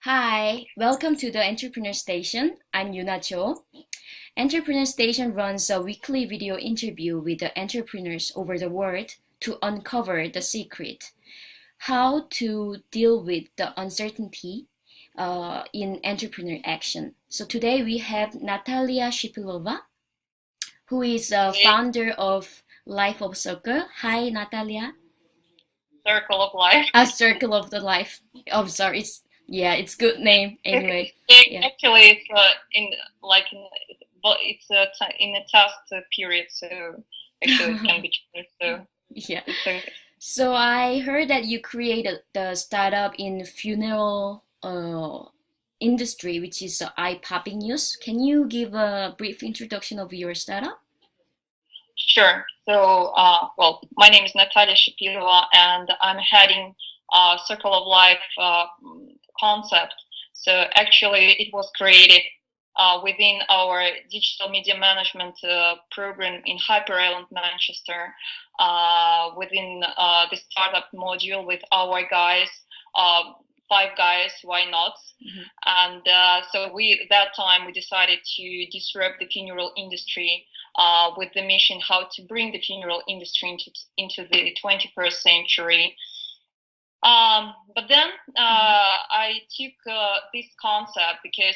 Hi, welcome to the Entrepreneur Station. I'm Yuna Cho. Entrepreneur Station runs a weekly video interview with the entrepreneurs over the world to uncover the secret, how to deal with the uncertainty in entrepreneur action. So today we have Natalia Shipilova, who is a The founder of Life of Circle. Hi, Natalia. circle of life. A Circle of the Life. Oh, sorry. It's good name anyway. Yeah. Actually, it's in like in, but it's in a test period, so actually it can be changed. So Yeah. it's a So I heard that you created the startup in funeral industry, which is eye-popping news. Can you give a brief introduction of your startup? sure. So, well, my name is Natalia Shipilova, and I'm heading Circle of Life concept. So actually, it was created within our digital media management program in Hyper Island, Manchester, within the startup module with our guys, uh, five guys, why not? And so we that time we decided to disrupt the funeral industry with the mission how to bring the funeral industry into the 21st century. But then I took this concept because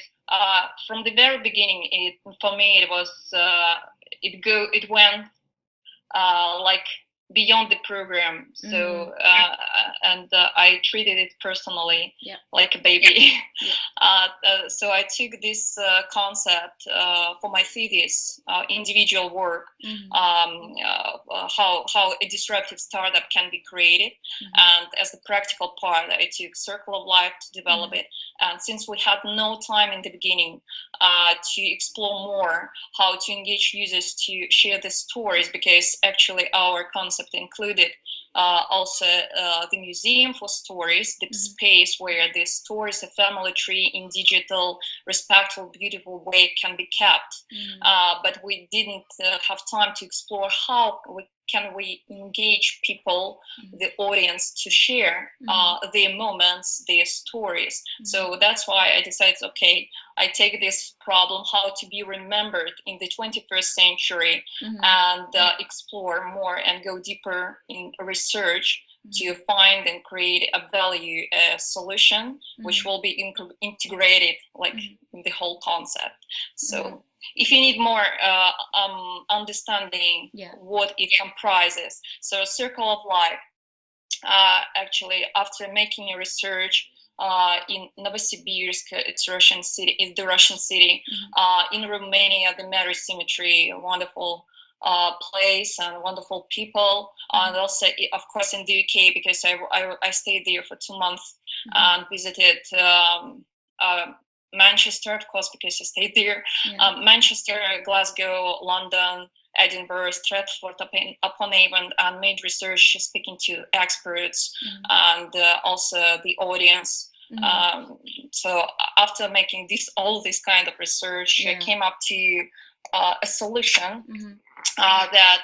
from the very beginning, for me it was it went like beyond the program. So I treated it personally, Yeah. like a baby. Yeah. So I took this concept for my thesis, individual work, how a disruptive startup can be created, and as the practical part, I took Circle of Life to develop it. And since we had no time in the beginning to explore more how to engage users to share the stories, because actually our concept included also the museum for stories, the space where the stories, a family tree in digital, respectful, beautiful way can be kept. But we didn't have time to explore how we engage people, the audience, to share their moments, their stories. So that's why I decided, okay, I take this problem, how to be remembered in the 21st century, and explore more and go deeper in research to find and create a value solution which will be integrated like in the whole concept. So if you need more understanding what it comprises, so Circle of Life, actually after making a research in Novosibirsk, it's Russian city, is the Russian city, in Romania, the Mary Cemetery, a wonderful place and wonderful people, and also of course in the UK, because I stayed there for 2 months and visited Manchester, of course, because I stayed there. Manchester, Glasgow, London, Edinburgh, Stratford upon Avon, and made research speaking to experts and also the audience. So after making all this kind of research, I came up to a solution that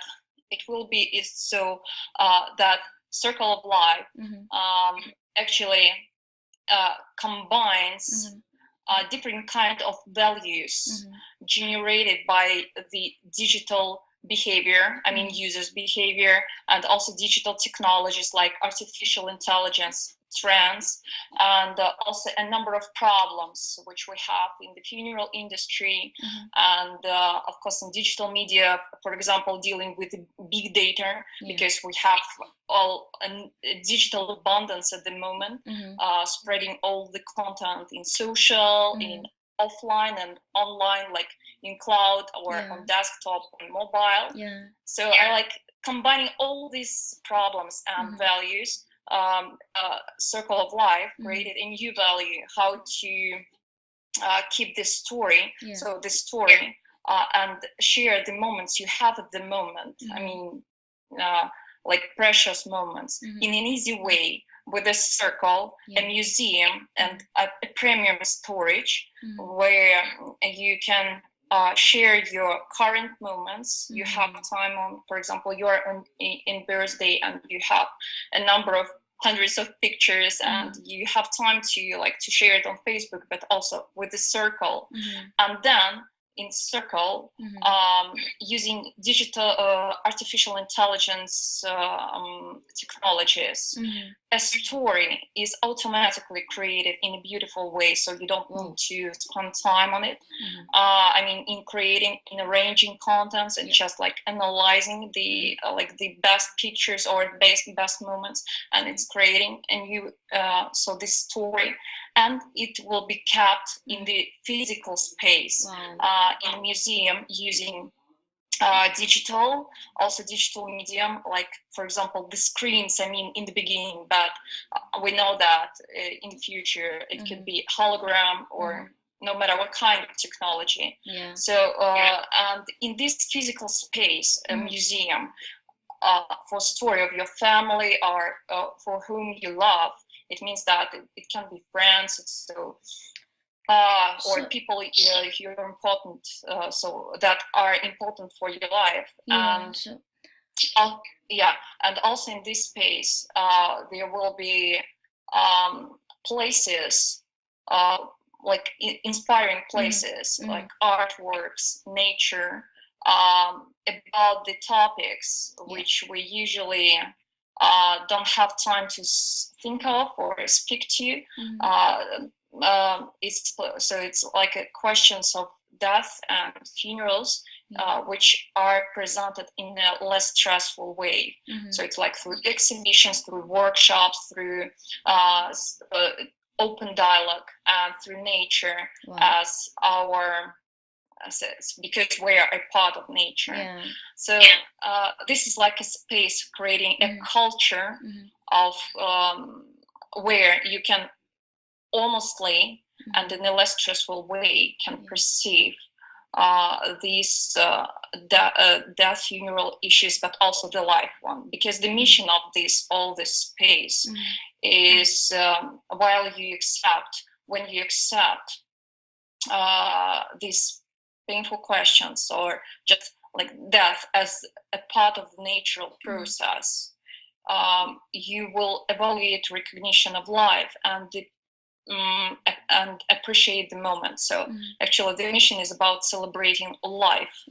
it will be is so that Circle of Life actually combines different kind of values generated by the digital behavior, I mean users behavior, and also digital technologies like artificial intelligence trends, and also a number of problems which we have in the funeral industry, and of course in digital media, for example, dealing with big data, because we have all a digital abundance at the moment, spreading all the content in social, in offline and online, like in cloud or on desktop and mobile. So I like combining all these problems and values. Circle of Life created a new value, how to keep this story, so the story, and share the moments you have at the moment, I mean like precious moments, in an easy way, with a circle, a museum, and a premium storage where you can share your current moments. You have time on, for example, you're in birthday and you have a number of hundreds of pictures, and you have time to share it on Facebook, but also with the circle. And then in circle, using digital artificial intelligence technologies, a story is automatically created in a beautiful way, so you don't need to spend time on it. I mean, in arranging contents and just like analyzing the the best pictures or best moments, and it's creating a new so this story, and it will be kept in the physical space. In a museum, using digital medium, like for example the screens, I mean, in the beginning, but we know that in the future it could be hologram or no matter what kind of technology. So and in this physical space, a museum, for story of your family or for whom you love, it means that it can be friends, so or people you're important, so that are important for your life. And and also in this space there will be places, like inspiring places, like artworks, nature, about the topics which we usually don't have time to think of or speak to. It's like a questions of death and funerals, which are presented in a less stressful way. So it's like through exhibitions, through workshops, through open dialogue, and through nature as our because we are a part of nature. So this is like a space creating a culture of where you can honestly and in a less stressful way can perceive these death funeral issues, but also the life one, because the mission of all this space is when you accept these painful questions, or just like death as a part of the natural process, you will evaluate recognition of life and appreciate the moment. So actually the mission is about celebrating life.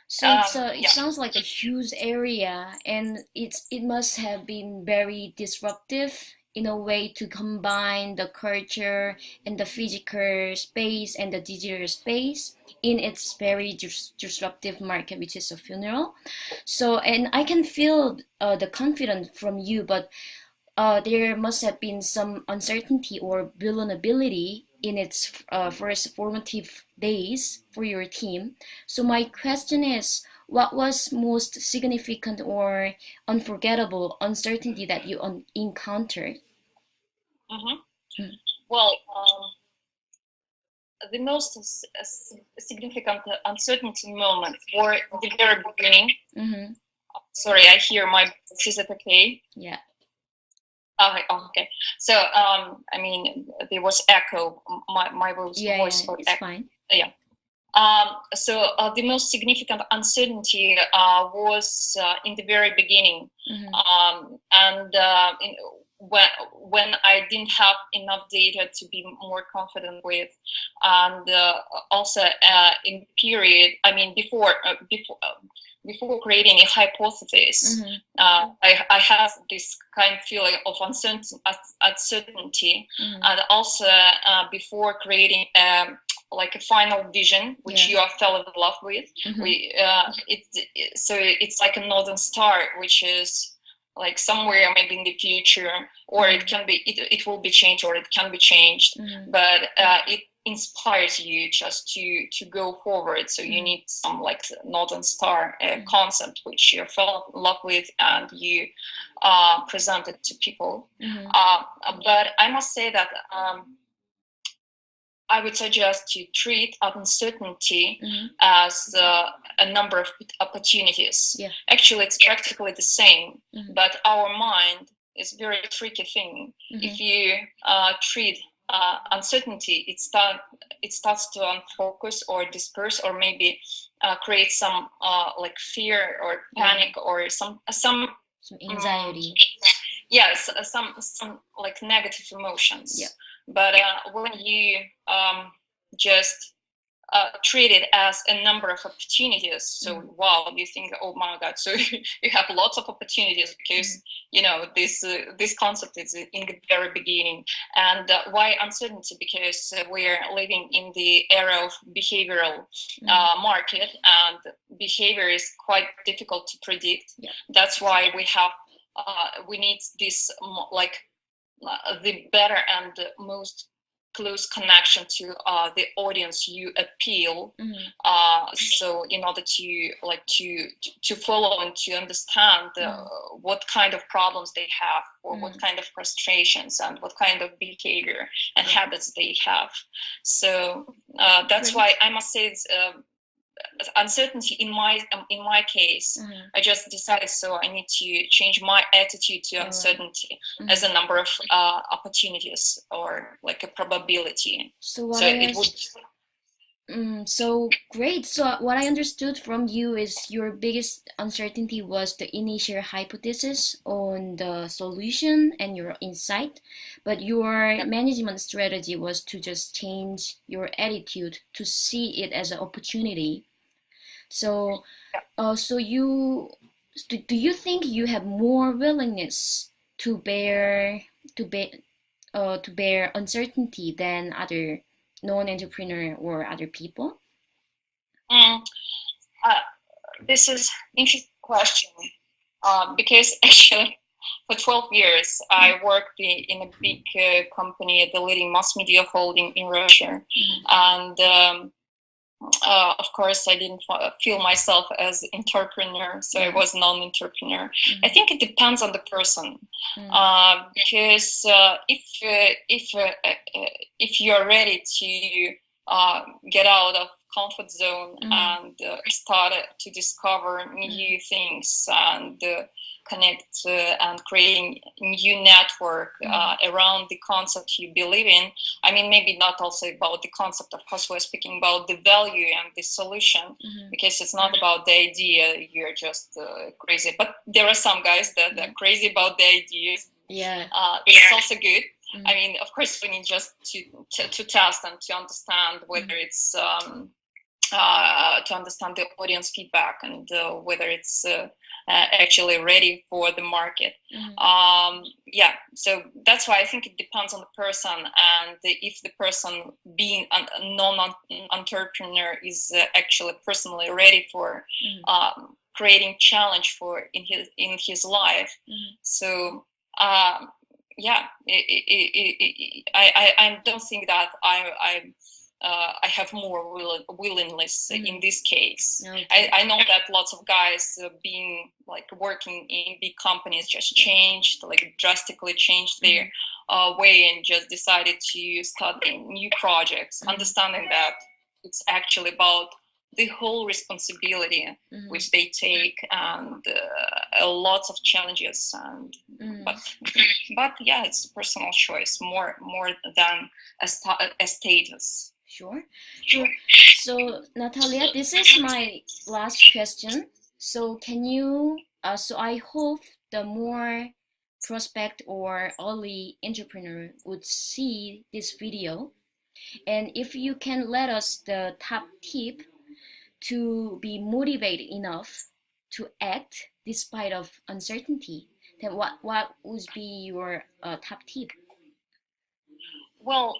So it sounds like a huge area, and it must have been very disruptive in a way to combine the culture and the physical space and the digital space in its very disruptive market, which is a funeral. So, and I can feel the confidence from you, but there must have been some uncertainty or vulnerability in its first formative days for your team. So my question is, what was most significant or unforgettable uncertainty that you encountered? Well, the most significant uncertainty moment were at the very beginning. Sorry, I hear my voice. Is it okay? Yeah. Okay. So, I mean, there was echo. My voice it's echo. Fine. Yeah. So the most significant uncertainty was in the very beginning, and when I didn't have enough data to be more confident with, and also in period, I mean, before creating a hypothesis, I have this kind of feeling of uncertainty, and also before creating like a final vision, which you are fell in love with. It's like a northern star, which is like somewhere maybe in the future, or it can be, it will be changed, or it can be changed, but it inspires you just to go forward. So you need some like northern star concept which you fell in love with, and you present it to people. But I must say that I would suggest to treat uncertainty as a number of opportunities. Actually, it's practically the same, but our mind is a very tricky thing. If you treat uncertainty, it starts to unfocus or disperse, or maybe create some like fear or panic or some anxiety. yes, some like negative emotions. Yeah. But when you just treat it as a number of opportunities, so wow, you think, oh my god, so you have lots of opportunities, because you know this concept is in the very beginning. And why uncertainty? Because we're living in the era of behavioral market, and behavior is quite difficult to predict. Yeah. That's why we need this like the better and most close connection to the audience you appeal. So in order to like to follow and to understand what kind of problems they have, or what kind of frustrations and what kind of behavior and habits they have. So that's why I must say it's, uncertainty in my case, I just decided, so I need to change my attitude to uncertainty as a number of opportunities, or like a probability. So it would. So great. So what I understood from you is your biggest uncertainty was the initial hypothesis on the solution and your insight, but your management strategy was to just change your attitude to see it as an opportunity. So, do you think you have more willingness to bear uncertainty than other non-entrepreneur or other people? This is interesting question, because actually for 12 years I worked in a big company, the leading mass media holding in Russia, and of course I didn't feel myself as entrepreneur, so I was non-entrepreneur. I think it depends on the person, because if you're ready to get out of comfort zone and start to discover new things and connect and creating new network around the concept you believe in. I mean, maybe not also about the concept, of course we're speaking about the value and the solution, because it's not about the idea, you're just crazy. But there are some guys that are crazy about the ideas. It's also good. I mean, of course we need just to test and to understand whether it's to understand the audience feedback, and whether it's actually ready for the market. So that's why I think it depends on the person, and if the person being a non-entrepreneur is actually personally ready for creating challenge for in his life. So I don't think that I have more willingness in this case. I know that lots of guys being like working in big companies just drastically changed their way, and just decided to start new projects, understanding that it's actually about the whole responsibility which they take, and lots of challenges, and but yeah, it's a personal choice more than a status. Sure. So Natalia, this is my last question. So can you? So I hope the more prospect or early entrepreneur would see this video, and if you can let us the top tip to be motivated enough to act despite of uncertainty, then what would be your top tip? Well,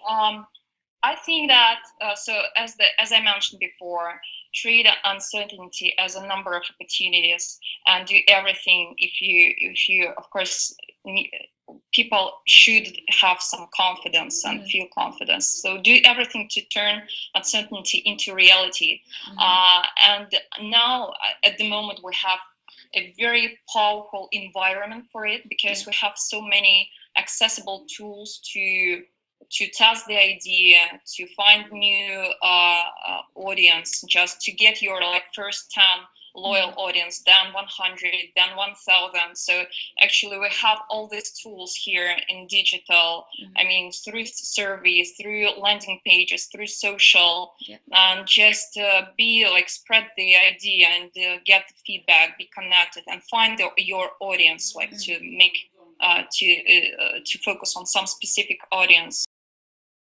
I think that so as I mentioned before, treat uncertainty as a number of opportunities, and do everything. If you of course people should have some confidence and feel confidence. So do everything to turn uncertainty into reality. And now at the moment we have a very powerful environment for it, because we have so many accessible tools to test the idea, to find new audience, just to get your first 10 loyal audience, then 100, then 1000. So actually we have all these tools here in digital. I mean, through surveys, through landing pages, through social, and just spread the idea and get the feedback, be connected, and find your audience, to make to focus on some specific audience.